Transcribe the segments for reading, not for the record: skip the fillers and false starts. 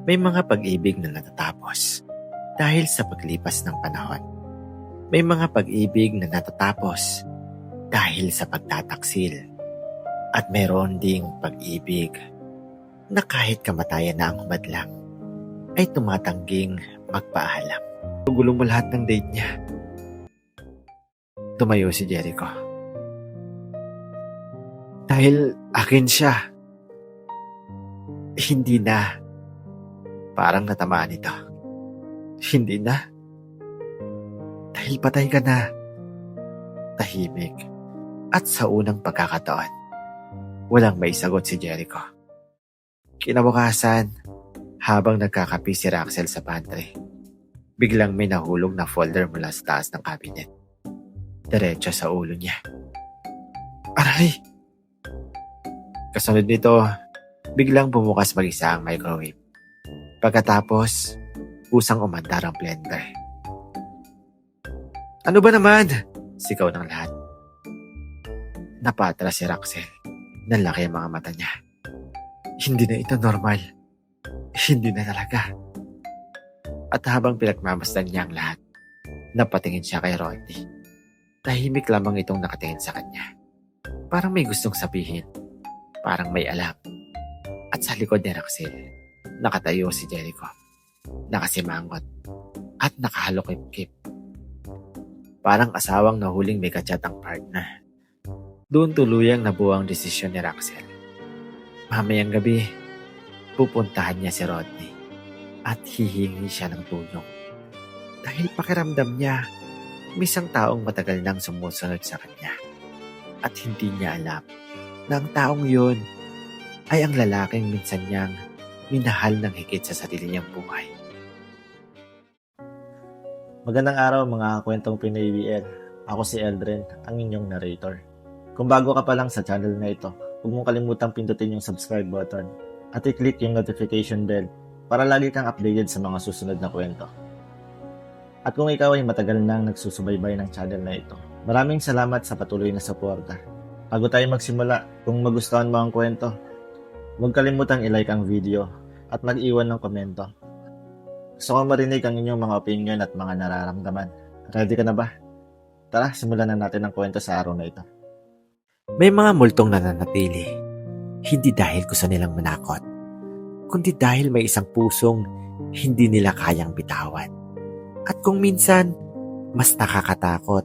May mga pag-ibig na natatapos dahil sa paglipas ng panahon. May mga pag-ibig na natatapos dahil sa pagtataksil. At meron ding pag-ibig na kahit kamatayan na ang humadlang, ay tumatangging magpaalam. Gulong mo lahat ng date niya. Tumayo si Jericho. Dahil akin siya. Hindi na. Parang natamaan ito. Hindi na. Dahil patay ka na. Tahimik. At sa unang pagkakataon, walang may sagot si Jericho. Kinabukasan, habang nagkakape si Raxel sa pantry, biglang may nahulog na folder mula sa taas ng cabinet. Diretso sa ulo niya. Aray! Kasunod nito, biglang bumukas mag-isa ang microwave. Pagkatapos, usang umandar ang blender. Ano ba naman? Sigaw ng lahat. Napatras si Raxel. Nalaki ang mga mata niya. Hindi na ito normal. Hindi na talaga. At habang pinagmamasdan niya ang lahat, napatingin siya kay Rodney. Tahimik lamang itong nakatingin sa kanya. Parang may gustong sabihin. Parang may alam. At sa likod ni Raxel, nakatayo si Jericho. Nakasimangot. At nakahalokip-kip. Parang asawang nahuling may kachat ang partner. Doon tuluyang nabuo ang desisyon ni Raxel. Mamayang gabi, pupuntahan niya si Rodney at hihingi siya ng tulong. Dahil pakiramdam niya, may isang taong matagal nang sumusunod sa kanya. At hindi niya alam na ang taong yun ay ang lalaking minsan niyang minahal ng higit sa sarili niyang buhay. Magandang araw mga kwentong Pinoy BL. Ako si Eldren, ang inyong narrator. Kung bago ka pa lang sa channel na ito, huwag mong kalimutang pindutin yung subscribe button at i-click yung notification bell para lagi kang updated sa mga susunod na kwento. At kung ikaw ay matagal nang nagsusubaybay ng channel na ito, maraming salamat sa patuloy na suporta. Bago tayo magsimula, kung magustuhan mo ang kwento, huwag kalimutang i-like ang video at mag-iwan ng komento. Gusto ko marinig ang inyong mga opinion at mga nararamdaman. Ready ka na ba? Tara, simulan na natin ang kwento sa araw na ito. May mga multong nananatili, hindi dahil gusto nilang manakot, kundi dahil may isang pusong hindi nila kayang bitawan. At kung minsan, mas nakakatakot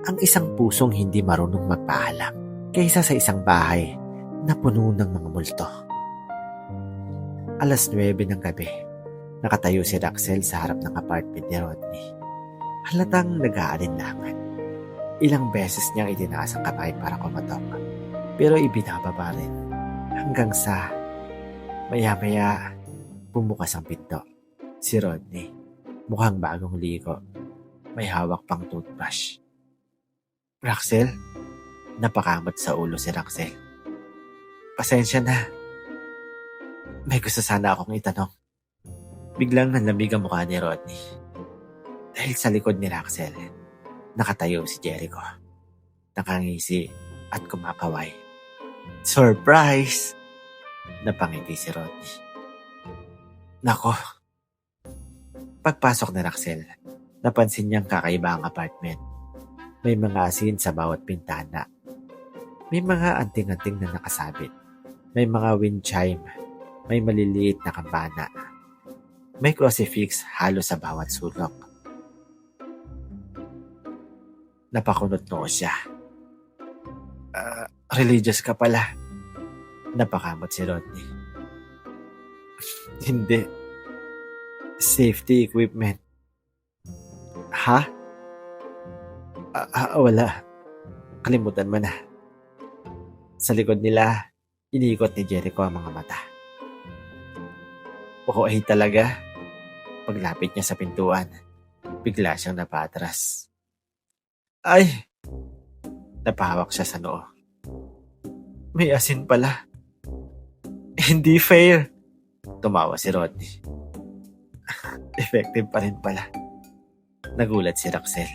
ang isang pusong hindi marunong magpaalam kaysa sa isang bahay na puno ng mga multo. 9:00 ng gabi, nakatayo si Raxel sa harap ng apartment ni Rodney. Halatang nag-aalinlangan. Ilang beses niyang itinaas ang kamay para kumatok, pero ibinababa rin. Hanggang sa maya-maya bumukas ang pinto. Si Rodney, mukhang bagong ligo. May hawak pang toothbrush. Raxel? Napakamot sa ulo si Raxel. Pasensya na. May gusto sana akong itanong. Biglang nanlamig ang mukha ni Rodney. Dahil sa likod ni Raxel, nakatayo si Jericho. Nakangisi at kumakaway. Surprise! Napangiti si Rodney. Nako! Pagpasok ni Raxel, napansin niyang kakaiba ang apartment. May mga asin sa bawat pintana. May mga anting-anting na nakasabit. May mga wind chime. May maliliit na kampana. May crucifix halos sa bawat sulok. Napakunot noo siya. Religious ka pala. Napakamot si Rodney. Hindi. Safety equipment. Ha? Wala. Kalimutan mo na. Sa likod nila, iniikot ni Jericho ang mga mata. Okay talaga. Paglapit niya sa pintuan, bigla siyang napatras. Ay! Napahawak siya sa noo. May asin pala. Hindi fair. Tumawa si Rodney. Effective pa rin pala. Nagulat si Raxel.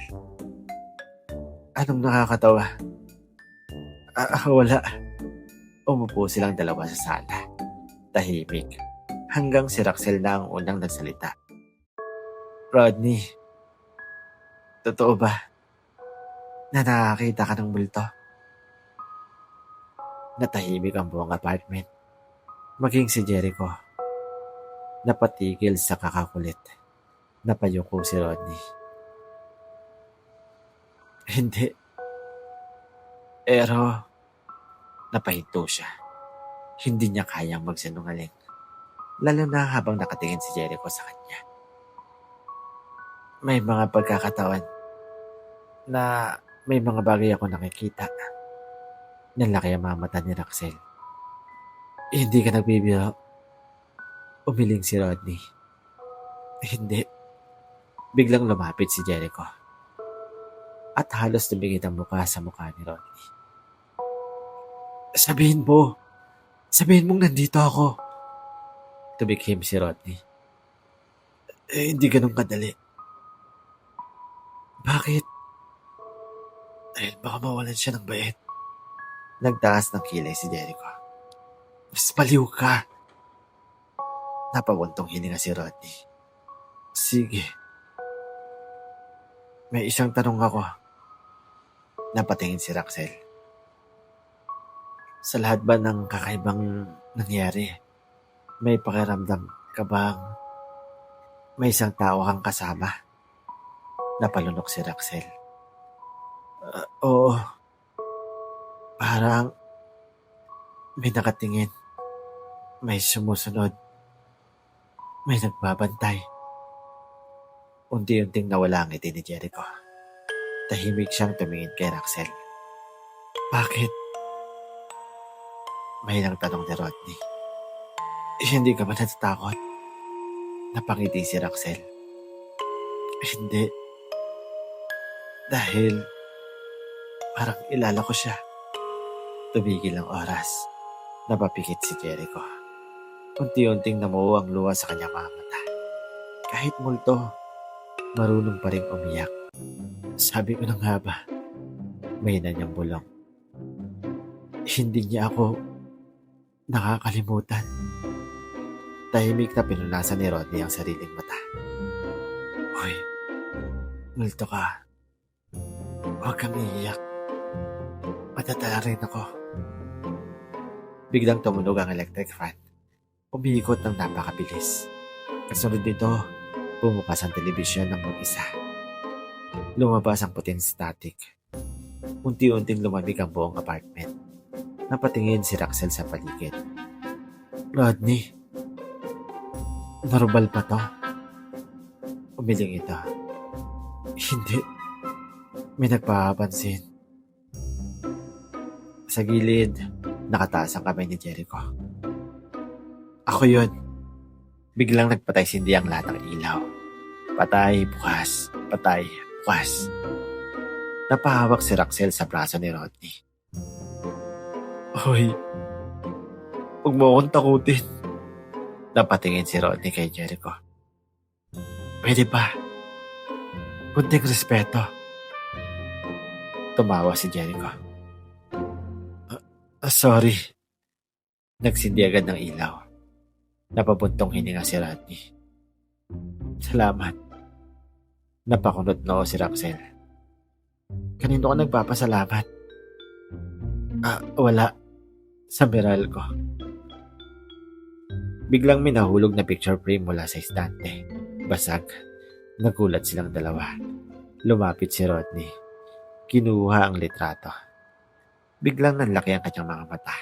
Anong nakakatawa? Wala. Umupo silang dalawa sa sala. Tahimik. hanggang si Raxel na ang unang nagsalita. Rodney, totoo ba na nakakita ka ng multo? Natahimik ang buong apartment. Maging si Jericho. Napatigil sa kakakulit. Napayuko si Rodney. Hindi. Pero, napahinto siya. Hindi niya kayang magsinungaling. Lalo na habang nakatingin si Jericho sa kanya. May mga pagkakataon na may mga bagay ako nakikita. Nalaki ang mga mata ni Raxel. Hindi ka nagbibiro. Umiling si Rodney. Hindi. Biglang lumapit si Jericho. At halos tumingin ang mukha sa mukha ni Rodney. Sabihin mo. Sabihin mong nandito ako. Tumikhim si Rodney. Hindi ganun kadali. Bakit? Dahil baka mawalan siya ng bait. Nagtaas ng kilay si Jericho. Mas baliw ka. Napabuntong hininga si Rodney. Sige. May isang tanong ako. Napatingin si Raxel. Sa lahat ba ng kakaibang nangyari, may pakiramdam ka bang may isang tao kang kasama? Napalunok si Raxel. Oo. Parang may nakatingin. May sumusunod. May nagbabantay. Unti-unting nawala ang ngiti ni Jericho. Tahimik siyang tumingin kay Raxel. Bakit? May ilang tanong ni Rodney. Hindi ka ba natatakot? Napangiti si Raxel. Hindi. Dahil parang ilala ko siya. Tumigil ang oras. Napapikit si Jericho. Unti-unting namuo ang luha sa kanyang mga mata. Kahit multo, marunong pa rin umiyak. Sabi ko na nga ba, may nanyang bulong. Hindi niya ako nakakalimutan. Tahimik na pinunasan ni Rodney ang sariling mata. Hoy, multo ka. Huwag kang iiyak. Matatala rin ako. Biglang tumunog ang electric fan. Umiikot ng napakabilis. Kasunod nito, bumukas ang telebisyon ng mag-isa. Lumabas ang puting static. Unti-unting lumamig ang buong apartment. Napatingin si Raxel sa paligid. Rodney, normal pa to? Umiling ito. Hindi. May nagpapansin. Sa gilid, nakataas ang kamay ni Jericho. Ako yun. Biglang nagpatay-sindi ang lahat ng ilaw. Patay, bukas. Patay, bukas. Napahawak si Raxel sa braso ni Rodney. Hoy, huwag mo akong takutin. Napatingin si Rodney kay Jericho. Pwede ba? Kunting respeto. Tumawa si Jericho. Sorry. Nagsindi agad ng ilaw. Napabuntong hininga si Rodney. Salamat. Napakunot noo si Raxel. Kanino ka nagpapasalamat? Wala. Sa meral ko. Biglang may nahulog na picture frame mula sa estante. Basag. Nagulat silang dalawa. Lumapit si Rodney. Kinuha ang litrato. Biglang nanlaki ang kanyang mga mata.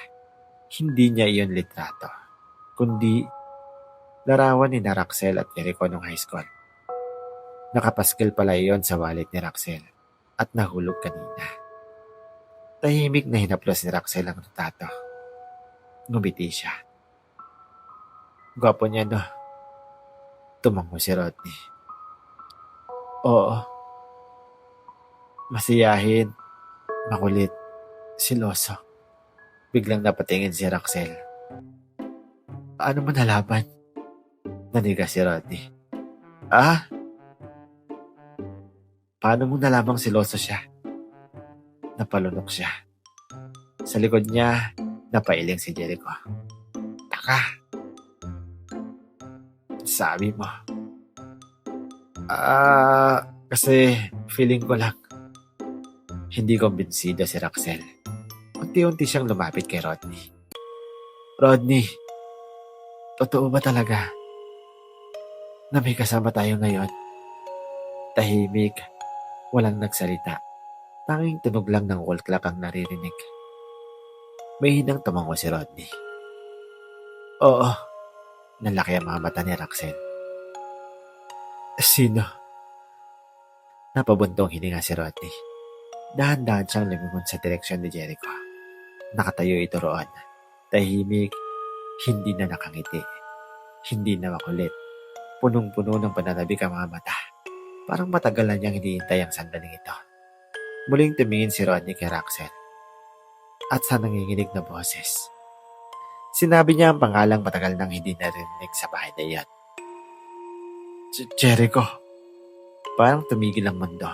Hindi niya iyon litrato, kundi larawan ni Raxel at Jericho nung high school. Nakapaskil pala iyon sa wallet ni Raxel at nahulog kanina. Tahimik na hinaplos ni Raxel ang litrato. Ngumiti siya. Gwapo niya, no? Tumango si Rodney. Oo. Masiyahin, makulit, siloso. Biglang napatingin si Raxel. Paano mo nalaman? Naniga si Rodney. Paano mo nalamang siloso siya? Napalunok siya. Sa likod niya, napailing si Jericho. Taka! sabi mo? Kasi feeling ko lang hindi kumbinsido si Roxel. Unti-unti siyang lumapit kay Rodney. Rodney, totoo ba talaga na may kasama tayo ngayon? Tahimik, walang nagsalita. Tanging tunog lang ng wall clock ang naririnig. May hinang tumango si Rodney. Oo, nalaki ang mga mata ni Roxel. Sino? Napabuntong hininga si Rodney. Dahan-dahan siyang lumingon sa direksyon ni Jericho. Nakatayo ito roon. Tahimik, hindi na nakangiti. Hindi na makulit. Punong-puno ng pananabik ang mga mata. Parang matagal na niyang hinihintay ang sandaling ito. Muling tumingin si Rodney kay Roxel. At sa nanginginig na boses. Sinabi niya ang pangalang matagal nang hindi narinig sa bahay na iyan. Jericho. Parang tumigil ang mundo.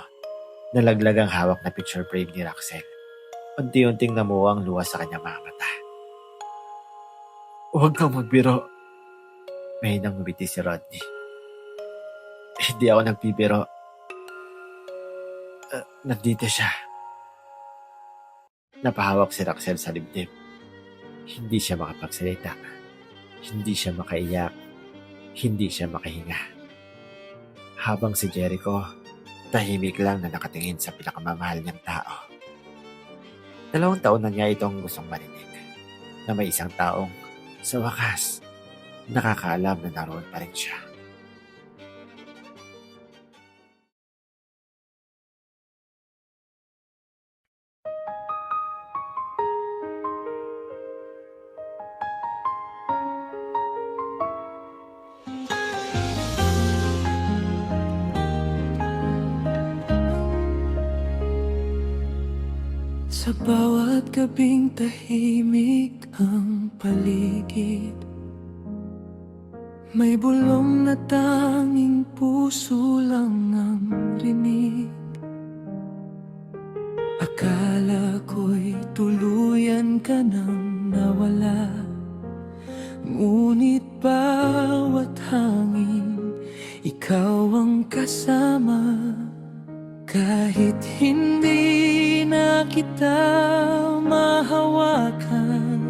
Nalaglag ang hawak na picture frame ni Roxel. Unti-unting namuha ang luha sa kanyang mga mata. Huwag kang magbiro. May nang ngumiti si Rodney. Hindi ako nagbibiro. Nandito siya. Napahawak si Roxel sa dibdib. Hindi siya makapagsalita. Hindi siya makaiyak. Hindi siya makahinga. Habang si Jericho, tahimik lang na nakatingin sa pinakamamahal niyang tao. 2 taon na niya itong gustong marinig. Na may isang taong, sa wakas, nakakaalam na naroon pa rin siya. Sa bawat gabing tahimik ang paligid, may bulong na tanging puso lang ang rinig. Akala ko'y tuluyan ka nang nawala, ngunit bawat hangin, ikaw ang kasama. Kahit hindi na kita mahawakan,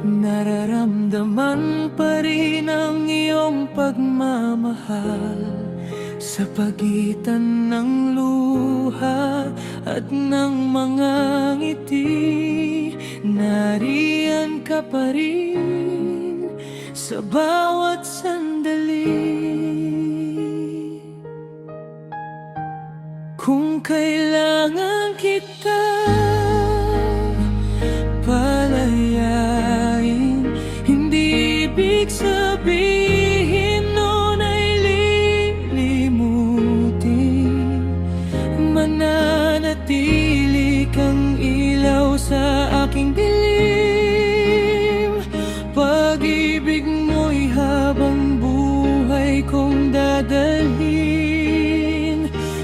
nararamdaman pa rin ang iyong pagmamahal. Sa pagitan ng luha at ng mga ngiti, nariyan ka pa rin sa bawat sandali. Kung kailangan kita palayain, hindi ibig sabihin nun ay lilimutin. Mananatili kang ilaw sa aking dilim. Pag-ibig mo'y habang buhay kong dadalhin.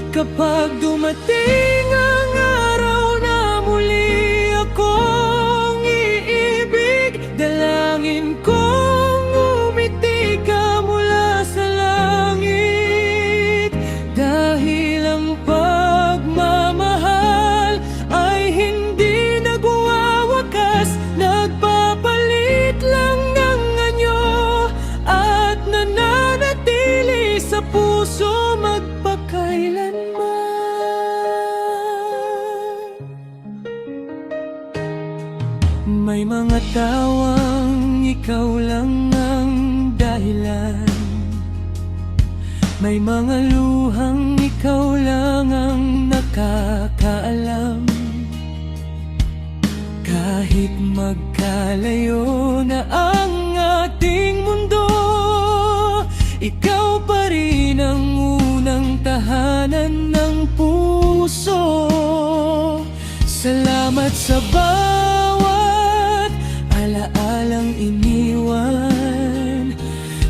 Kapag dumating ang araw na muli akong iibig, dalangin kong umiti ka mula sa langit. Dahil ang pagmamahal ay hindi nagwawakas, nagpapalit lang ng anyo at nananatili sa puso magpakailanman. May mga tawang ikaw lang ang dahilan, may mga luhang ikaw lang ang nakakaalam. Kahit magkalayo na ang ating mundo, ikaw pa rin ang unang tahanan ng puso. Salamat sa bawat alaalang iniwan,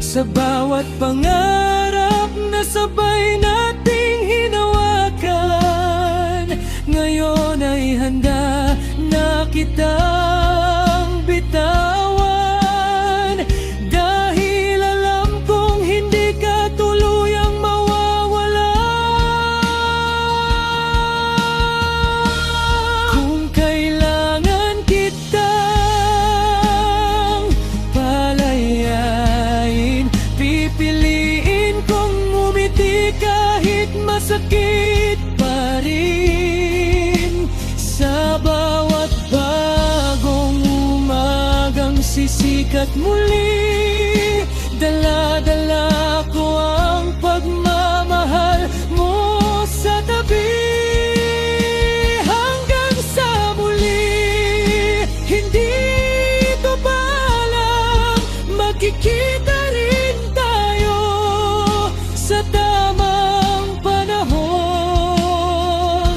sa bawat pangarap na sabay nating hinawakan. Ngayon ay handa na kitang bitawan, dahil alam kong sakit pa rin sa bawat bagong umagang sisikat muli. Dala-dala ko ang pagmamahal mo sa tabi. Hanggang sa muli, hindi ito balang magkikita rin tayo sa tamang panahon.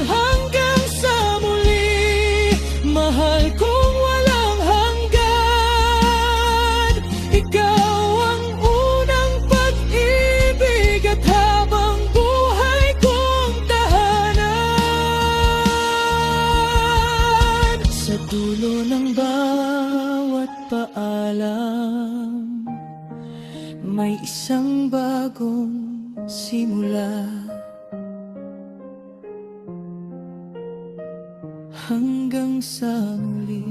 Hanggang sa muli, mahal kong walang hanggan. Ikaw ang unang pag-ibig at habang buhay kong tahanan. Sa dulo ng bawat paalam, may isang bagong simula. Hanggang sa muli.